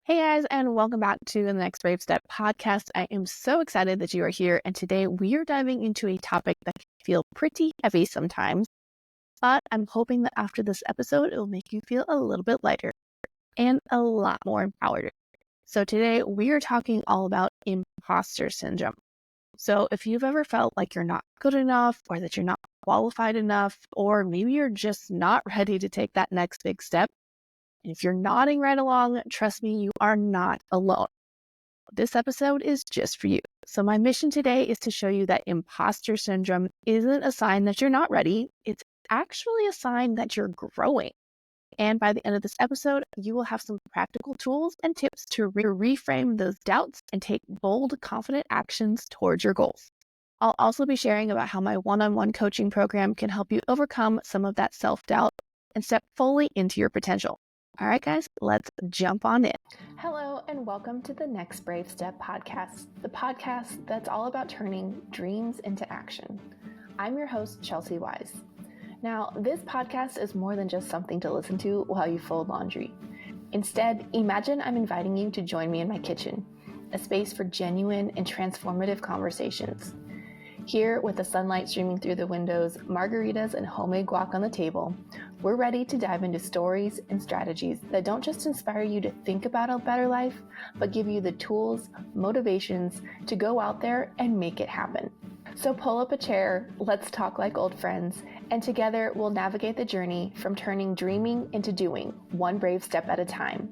Hey guys, and welcome back to the Next Brave Step podcast. I am so excited that you are here, and today we are diving into a topic that can feel pretty heavy sometimes, but I'm hoping that after this episode, it will make you feel a little bit lighter and a lot more empowered. So today we are talking all about imposter syndrome. So if you've ever felt like you're not good enough, or that you're not qualified enough, or maybe you're just not ready to take that next big step, if you're nodding right along, trust me, you are not alone. This episode is just for you. So my mission today is to show you that imposter syndrome isn't a sign that you're not ready. It's actually a sign that you're growing. And by the end of this episode, you will have some practical tools and tips to reframe those doubts and take bold, confident actions towards your goals. I'll also be sharing about how my one-on-one coaching program can help you overcome some of that self-doubt and step fully into your potential. All right, guys, let's jump on in. Hello, and welcome to the Next Brave Step podcast, the podcast that's all about turning dreams into action. I'm your host, Chelsy Wise. Now, this podcast is more than just something to listen to while you fold laundry. Instead, imagine I'm inviting you to join me in my kitchen, a space for genuine and transformative conversations. Here, with the sunlight streaming through the windows, margaritas and homemade guac on the table, we're ready to dive into stories and strategies that don't just inspire you to think about a better life, but give you the tools, motivations to go out there and make it happen. So pull up a chair, let's talk like old friends, and together we'll navigate the journey from turning dreaming into doing, one brave step at a time.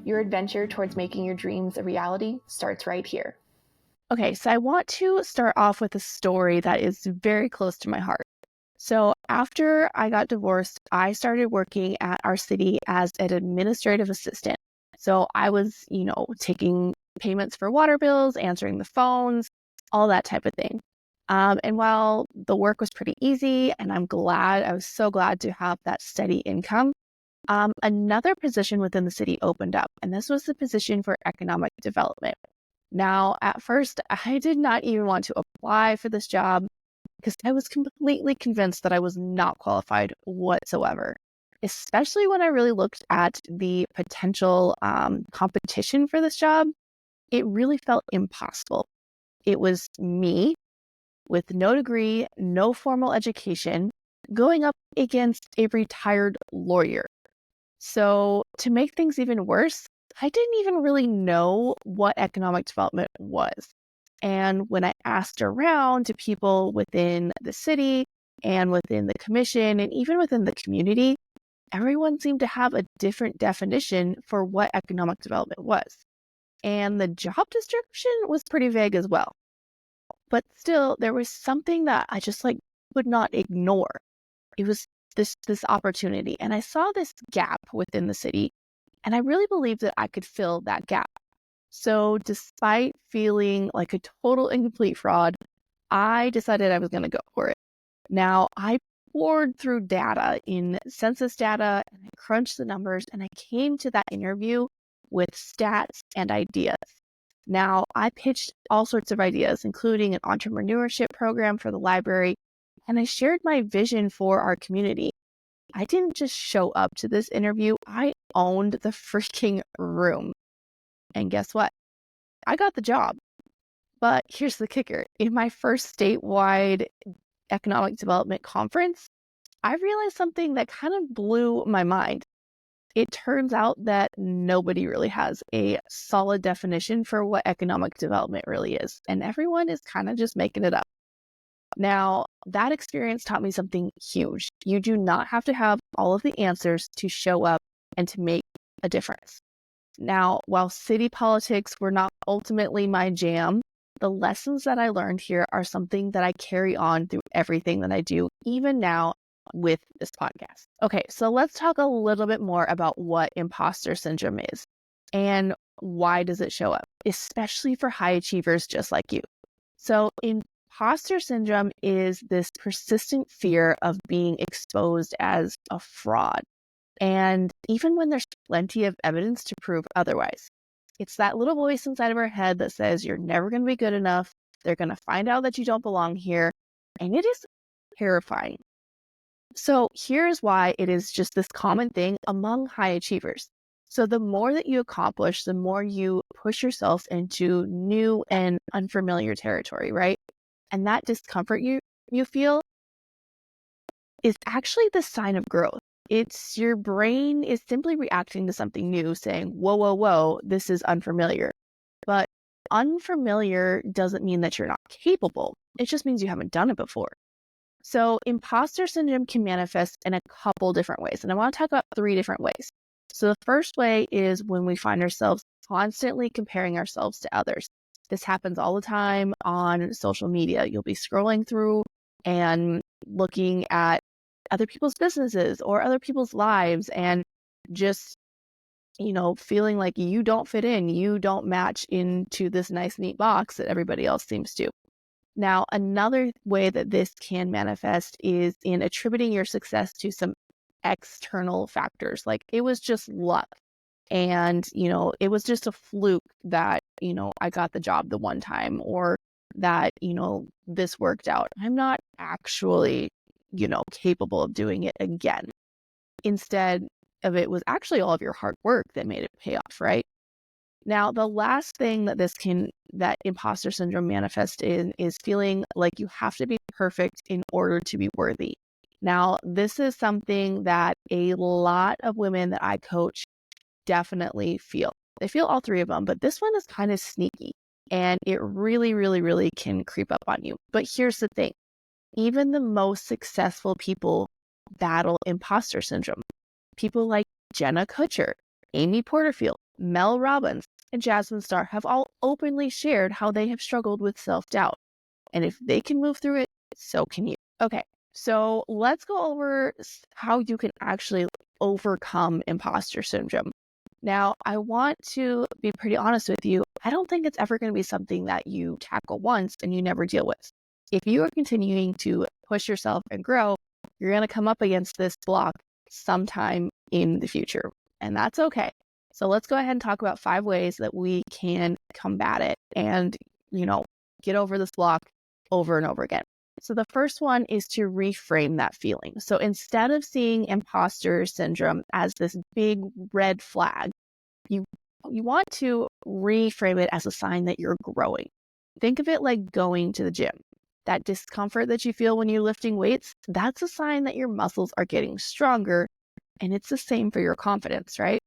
Your adventure towards making your dreams a reality starts right here. Okay, so I want to start off with a story that is very close to my heart. So after I got divorced, I started working at our city as an administrative assistant. So I was, taking payments for water bills, answering the phones, all that type of thing. And while the work was pretty easy, and I was so glad to have that steady income, another position within the city opened up, and this was the position for economic development. Now, at first, I did not even want to apply for this job because I was completely convinced that I was not qualified whatsoever, especially when I really looked at the potential competition for this job. It really felt impossible. It was me with no degree, no formal education, going up against a retired lawyer. So to make things even worse, I didn't even really know what economic development was. And when I asked around to people within the city and within the commission and even within the community, everyone seemed to have a different definition for what economic development was. And the job description was pretty vague as well. But still, there was something that I just could not ignore. It was this opportunity. And I saw this gap within the city, and I really believed that I could fill that gap. So despite feeling like a total and complete fraud, I decided I was going to go for it. Now, I poured through data in census data, and I crunched the numbers, and I came to that interview with stats and ideas. Now, I pitched all sorts of ideas, including an entrepreneurship program for the library, and I shared my vision for our community. I didn't just show up to this interview, I owned the freaking room. And guess what? I got the job. But here's the kicker. In my first statewide economic development conference, I realized something that kind of blew my mind. It turns out that nobody really has a solid definition for what economic development really is, and everyone is kind of just making it up. Now, that experience taught me something huge. You do not have to have all of the answers to show up and to make a difference. Now, while city politics were not ultimately my jam, the lessons that I learned here are something that I carry on through everything that I do, even now with this podcast. Okay, so let's talk a little bit more about what imposter syndrome is and why does it show up, especially for high achievers just like you. So imposter syndrome is this persistent fear of being exposed as a fraud. And even when there's plenty of evidence to prove otherwise, it's that little voice inside of our head that says you're never going to be good enough. They're going to find out that you don't belong here. And it is terrifying. So here's why it is just this common thing among high achievers. So the more that you accomplish, the more you push yourself into new and unfamiliar territory, right? And that discomfort you feel is actually the sign of growth. It's your brain is simply reacting to something new, saying, whoa, whoa, whoa, this is unfamiliar. But unfamiliar doesn't mean that you're not capable. It just means you haven't done it before. So imposter syndrome can manifest in a couple different ways. And I want to talk about 3 different ways. So the first way is when we find ourselves constantly comparing ourselves to others. This happens all the time on social media. You'll be scrolling through and looking at other people's businesses or other people's lives and just, feeling like you don't fit in, you don't match into this nice, neat box that everybody else seems to. Now, another way that this can manifest is in attributing your success to some external factors. Like it was just luck. And, it was just a fluke that, I got the job the one time or that, this worked out. I'm not actually, capable of doing it again. Instead of it was actually all of your hard work that made it pay off, right? Now, the last thing that imposter syndrome manifests in is feeling like you have to be perfect in order to be worthy. Now, this is something that a lot of women that I coach definitely feel. They feel all 3 of them, but this one is kind of sneaky and it really, really, really can creep up on you. But here's the thing. Even the most successful people battle imposter syndrome. People like Jenna Kutcher, Amy Porterfield, Mel Robbins, and Jasmine Star have all openly shared how they have struggled with self-doubt. And if they can move through it, so can you. Okay, so let's go over how you can actually overcome imposter syndrome. Now, I want to be pretty honest with you. I don't think it's ever going to be something that you tackle once and you never deal with. If you are continuing to push yourself and grow, you're going to come up against this block sometime in the future, and that's okay. So let's go ahead and talk about 5 ways that we can combat it and, get over this block over and over again. So the first one is to reframe that feeling. So instead of seeing imposter syndrome as this big red flag, you want to reframe it as a sign that you're growing. Think of it like going to the gym. That discomfort that you feel when you're lifting weights, that's a sign that your muscles are getting stronger. And it's the same for your confidence, right?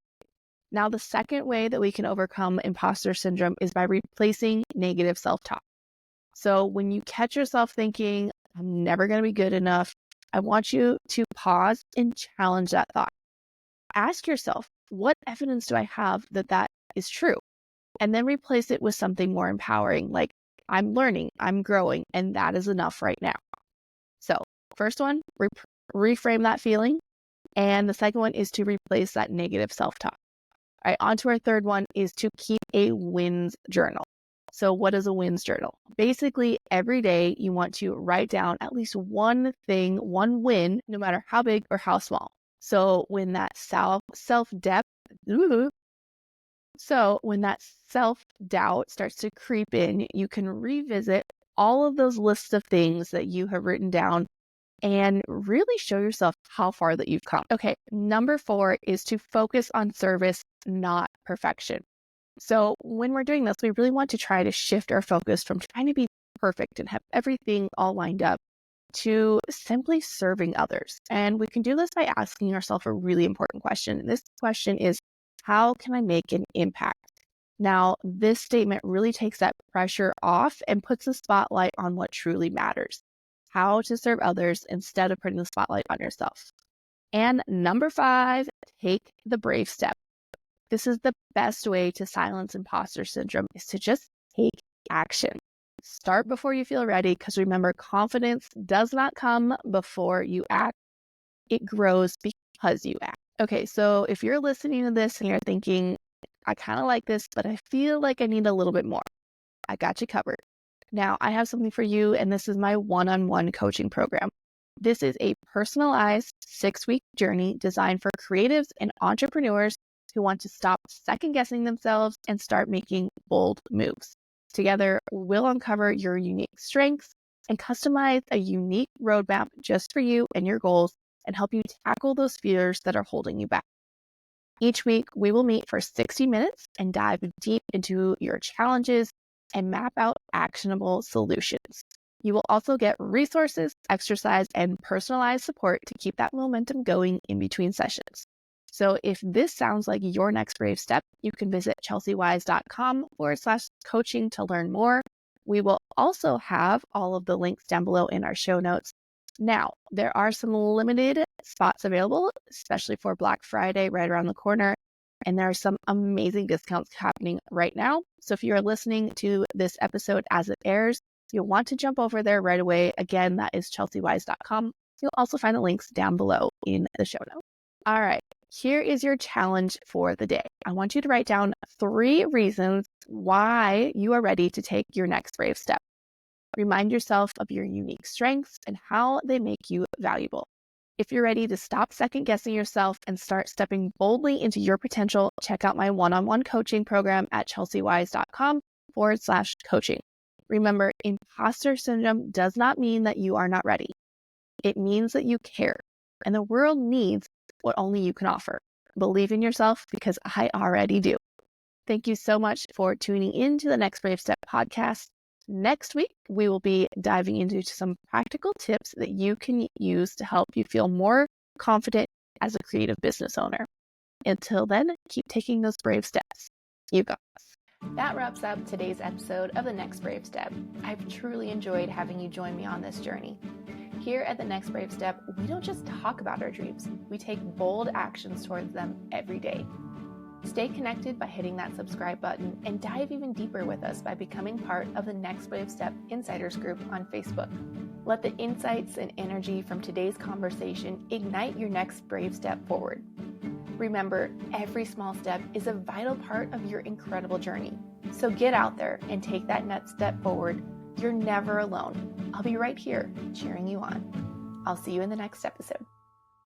Now, the second way that we can overcome imposter syndrome is by replacing negative self-talk. So when you catch yourself thinking, I'm never going to be good enough, I want you to pause and challenge that thought. Ask yourself, what evidence do I have that that is true? And then replace it with something more empowering, like I'm learning, I'm growing, and that is enough right now. So first one, reframe that feeling. And the second one is to replace that negative self-talk. All right, on to our third one is to keep a wins journal. So what is a wins journal? Basically, every day you want to write down at least one thing, one win, no matter how big or how small. So when that self-doubt starts to creep in, you can revisit all of those lists of things that you have written down and really show yourself how far that you've come. Okay, number 4 is to focus on service, not perfection. So when we're doing this, we really want to try to shift our focus from trying to be perfect and have everything all lined up to simply serving others. And we can do this by asking ourselves a really important question. And this question is, how can I make an impact? Now, this statement really takes that pressure off and puts the spotlight on what truly matters, how to serve others instead of putting the spotlight on yourself. And number 5, take the brave step. This is the best way to silence imposter syndrome, is to just take action. Start before you feel ready, because remember, confidence does not come before you act. It grows because you act. Okay, so if you're listening to this and you're thinking, I kind of like this, but I feel like I need a little bit more, I got you covered. Now, I have something for you, and this is my one-on-one coaching program. This is a personalized 6-week journey designed for creatives and entrepreneurs who want to stop second-guessing themselves and start making bold moves. Together, we'll uncover your unique strengths and customize a unique roadmap just for you and your goals and help you tackle those fears that are holding you back. Each week, we will meet for 60 minutes and dive deep into your challenges and map out actionable solutions. You will also get resources, exercise, and personalized support to keep that momentum going in between sessions. So if this sounds like your next brave step, you can visit chelseawise.com/coaching to learn more. We will also have all of the links down below in our show notes. Now, there are some limited spots available, especially for Black Friday right around the corner. And there are some amazing discounts happening right now. So if you're listening to this episode as it airs, you'll want to jump over there right away. Again, that is chelseawise.com. You'll also find the links down below in the show notes. All right, here is your challenge for the day. I want you to write down 3 reasons why you are ready to take your next brave step. Remind yourself of your unique strengths and how they make you valuable. If you're ready to stop second guessing yourself and start stepping boldly into your potential, check out my one-on-one coaching program at chelseawise.com/coaching. Remember, imposter syndrome does not mean that you are not ready. It means that you care, and the world needs what only you can offer. Believe in yourself because I already do. Thank you so much for tuning in to the Next Brave Step podcast. Next week, we will be diving into some practical tips that you can use to help you feel more confident as a creative business owner. Until then, keep taking those brave steps. You got this. That wraps up today's episode of The Next Brave Step. I've truly enjoyed having you join me on this journey. Here at The Next Brave Step, we don't just talk about our dreams, we take bold actions towards them every day. Stay connected by hitting that subscribe button and dive even deeper with us by becoming part of the Next Brave Step Insiders group on Facebook. Let the insights and energy from today's conversation ignite your next brave step forward. Remember, every small step is a vital part of your incredible journey. So get out there and take that next step forward. You're never alone. I'll be right here cheering you on. I'll see you in the next episode.